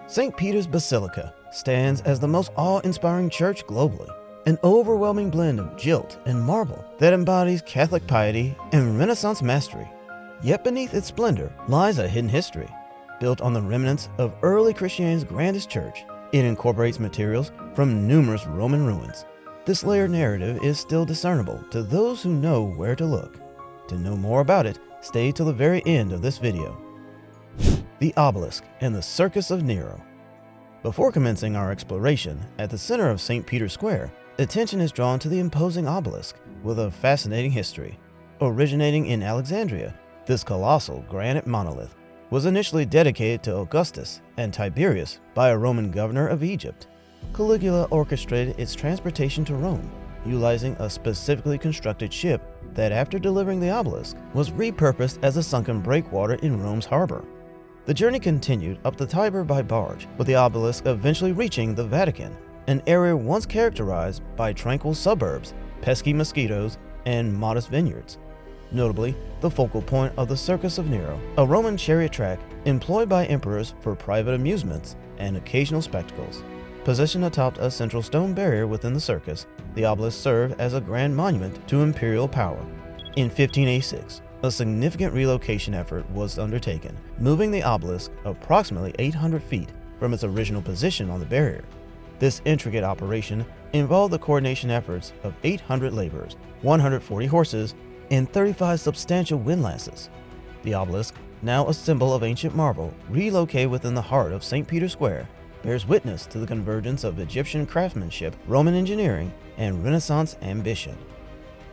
St. Peter's Basilica stands as the most awe-inspiring church globally, an overwhelming blend of gilt and marble that embodies Catholic piety and Renaissance mastery. Yet beneath its splendor lies a hidden history. Built on the remnants of early Christianity's grandest church, it incorporates materials from numerous Roman ruins. This layered narrative is still discernible to those who know where to look. To know more about it, stay till the very end of this video. The Obelisk and the Circus of Nero. Before commencing our exploration, at the center of St. Peter's Square, attention is drawn to the imposing obelisk with a fascinating history. Originating in Alexandria, this colossal granite monolith was initially dedicated to Augustus and Tiberius by a Roman governor of Egypt. Caligula orchestrated its transportation to Rome, utilizing a specifically constructed ship that, after delivering the obelisk, was repurposed as a sunken breakwater in Rome's harbor. The journey continued up the Tiber by barge, with the obelisk eventually reaching the Vatican, an area once characterized by tranquil suburbs, pesky mosquitoes, and modest vineyards. Notably, the focal point of the Circus of Nero, a Roman chariot track employed by emperors for private amusements and occasional spectacles. Positioned atop a central stone barrier within the circus, the obelisk served as a grand monument to imperial power. In 1586, a significant relocation effort was undertaken, moving the obelisk approximately 800 feet from its original position on the barrier. This intricate operation involved the coordination efforts of 800 laborers, 140 horses, and 35 substantial windlasses. The obelisk, now a symbol of ancient marvel, relocated within the heart of St. Peter's Square, bears witness to the convergence of Egyptian craftsmanship, Roman engineering, and Renaissance ambition.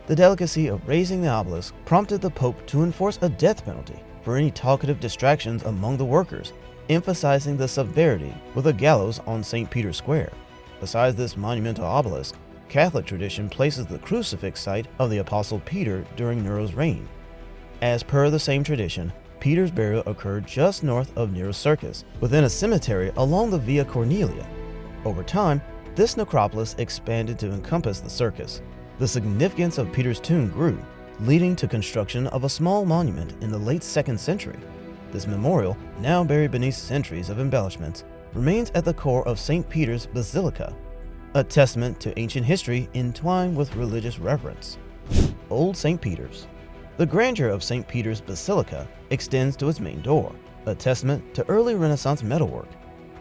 The delicacy of raising the obelisk prompted the Pope to enforce a death penalty for any talkative distractions among the workers, emphasizing the severity with a gallows on St. Peter's Square. Besides this monumental obelisk, Catholic tradition places the crucifix site of the Apostle Peter during Nero's reign. As per the same tradition, Peter's burial occurred just north of Nero's Circus, within a cemetery along the Via Cornelia. Over time, this necropolis expanded to encompass the circus. The significance of Peter's tomb grew, leading to construction of a small monument in the late 2nd century. This memorial, now buried beneath centuries of embellishments, remains at the core of St. Peter's Basilica, a testament to ancient history entwined with religious reverence. Old St. Peter's. The grandeur of St. Peter's Basilica extends to its main door, a testament to early Renaissance metalwork.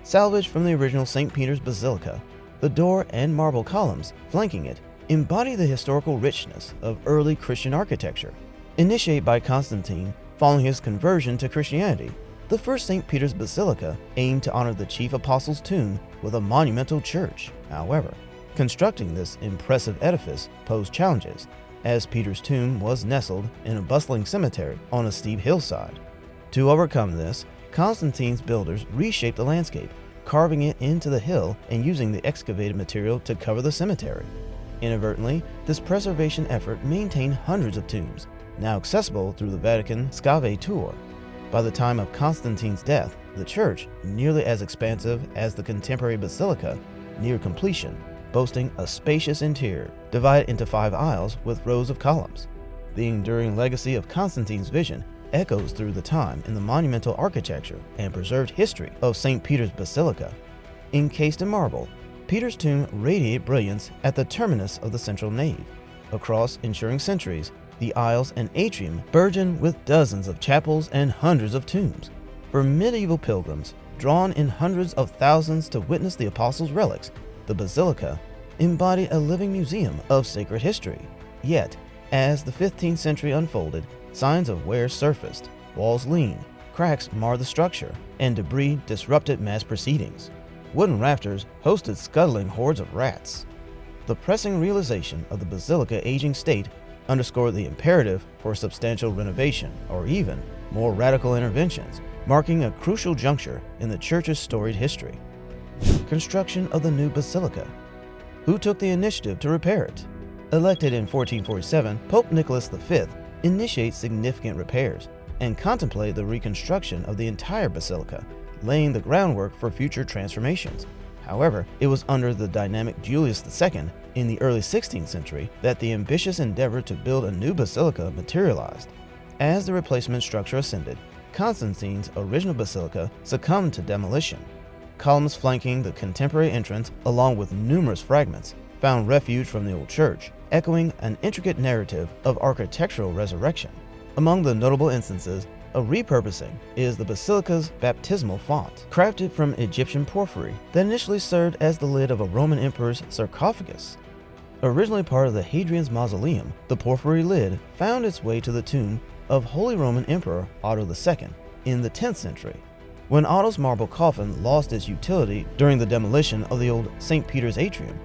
Salvaged from the original St. Peter's Basilica, the door and marble columns flanking it embody the historical richness of early Christian architecture. Initiated by Constantine following his conversion to Christianity, the first St. Peter's Basilica aimed to honor the chief apostle's tomb with a monumental church. However, constructing this impressive edifice posed challenges, as Peter's tomb was nestled in a bustling cemetery on a steep hillside. To overcome this, Constantine's builders reshaped the landscape, carving it into the hill and using the excavated material to cover the cemetery. Inadvertently, this preservation effort maintained hundreds of tombs, now accessible through the Vatican Scave tour. By the time of Constantine's death, the church, nearly as expansive as the contemporary basilica, neared completion, boasting a spacious interior divided into 5 aisles with rows of columns. The enduring legacy of Constantine's vision echoes through the time in the monumental architecture and preserved history of St. Peter's Basilica. Encased in marble, Peter's tomb radiated brilliance at the terminus of the central nave. Across ensuing centuries, the aisles and atrium burgeoned with dozens of chapels and hundreds of tombs. For medieval pilgrims, drawn in hundreds of thousands to witness the apostles' relics, the basilica embodied a living museum of sacred history. Yet, as the 15th century unfolded, signs of wear surfaced, walls leaned, cracks marred the structure, and debris disrupted mass proceedings. Wooden rafters hosted scuttling hordes of rats. The pressing realization of the basilica's aging state underscored the imperative for substantial renovation or even more radical interventions, marking a crucial juncture in the church's storied history. Construction of the new basilica. Who took the initiative to repair it? Elected in 1447, Pope Nicholas V initiated significant repairs and contemplated the reconstruction of the entire basilica, laying the groundwork for future transformations. However, it was under the dynamic Julius II in the early 16th century that the ambitious endeavor to build a new basilica materialized. As the replacement structure ascended, Constantine's original basilica succumbed to demolition. Columns flanking the contemporary entrance, along with numerous fragments, found refuge from the old church, echoing an intricate narrative of architectural resurrection. Among the notable instances of repurposing is the basilica's baptismal font, crafted from Egyptian porphyry that initially served as the lid of a Roman emperor's sarcophagus. Originally part of the Hadrian's mausoleum, the porphyry lid found its way to the tomb of Holy Roman Emperor Otto II in the 10th century. When Otto's marble coffin lost its utility during the demolition of the old St. Peter's atrium,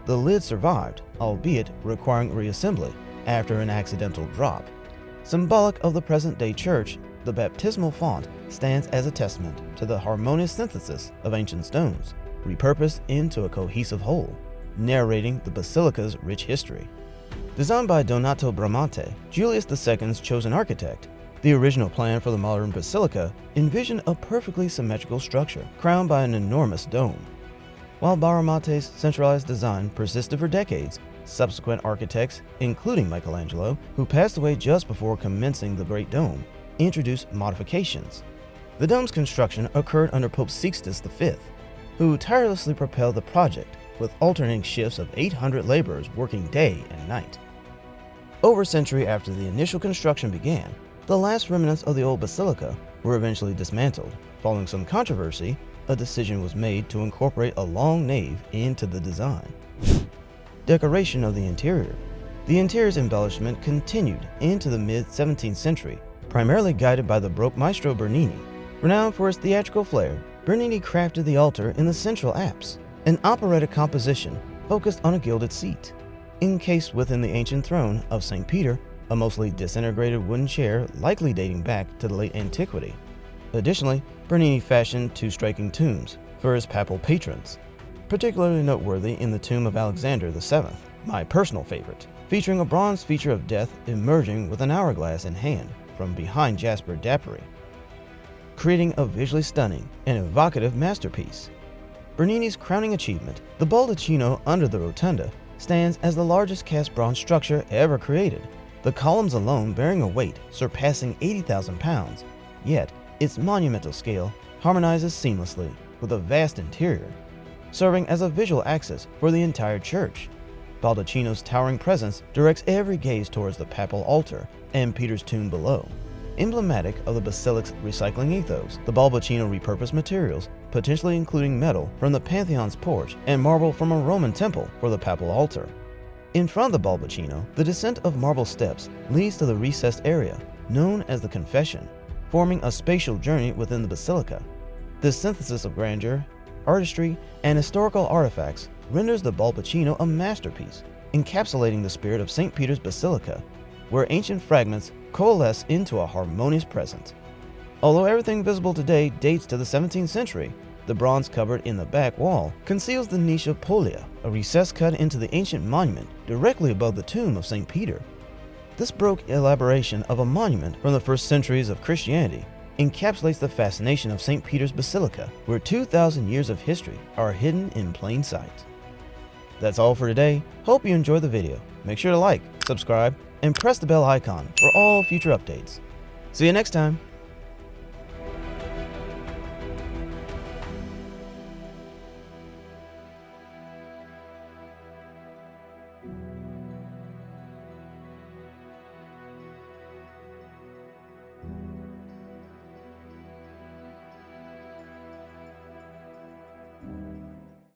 the lid survived, albeit requiring reassembly after an accidental drop. Symbolic of the present-day church, the baptismal font stands as a testament to the harmonious synthesis of ancient stones, repurposed into a cohesive whole, narrating the basilica's rich history. Designed by Donato Bramante, Julius II's chosen architect, the original plan for the modern basilica envisioned a perfectly symmetrical structure crowned by an enormous dome. While Bramante's centralized design persisted for decades, subsequent architects, including Michelangelo, who passed away just before commencing the Great Dome, introduced modifications. The dome's construction occurred under Pope Sixtus V, who tirelessly propelled the project with alternating shifts of 800 laborers working day and night. Over a century after the initial construction began, the last remnants of the old basilica were eventually dismantled. Following some controversy, a decision was made to incorporate a long nave into the design. Decoration of the interior. The interior's embellishment continued into the mid-17th century, primarily guided by the Baroque maestro Bernini. Renowned for its theatrical flair, Bernini crafted the altar in the central apse, an operatic composition focused on a gilded seat. Encased within the ancient throne of St. Peter, a mostly disintegrated wooden chair likely dating back to the late antiquity. Additionally, Bernini fashioned two striking tombs for his papal patrons, particularly noteworthy in the tomb of Alexander VII, my personal favorite, featuring a bronze feature of death emerging with an hourglass in hand from behind jasper drapery, creating a visually stunning and evocative masterpiece. Bernini's crowning achievement, the baldacchino under the rotunda, stands as the largest cast bronze structure ever created, the columns alone bearing a weight surpassing 80,000 pounds, yet its monumental scale harmonizes seamlessly with a vast interior, serving as a visual axis for the entire church. Baldacchino's towering presence directs every gaze towards the papal altar and Peter's tomb below. Emblematic of the basilic's recycling ethos, the baldacchino repurposed materials, potentially including metal from the Pantheon's porch and marble from a Roman temple for the papal altar. In front of the baldacchino, the descent of marble steps leads to the recessed area, known as the confession, forming a spatial journey within the basilica. This synthesis of grandeur, artistry, and historical artifacts renders the baldacchino a masterpiece, encapsulating the spirit of St. Peter's Basilica, where ancient fragments coalesce into a harmonious present. Although everything visible today dates to the 17th century, the bronze cupboard in the back wall conceals the niche of Polia, a recess cut into the ancient monument directly above the tomb of St. Peter. This Baroque elaboration of a monument from the first centuries of Christianity encapsulates the fascination of St. Peter's Basilica, where 2,000 years of history are hidden in plain sight. That's all for today. Hope you enjoyed the video. Make sure to like, subscribe, and press the bell icon for all future updates. See you next time.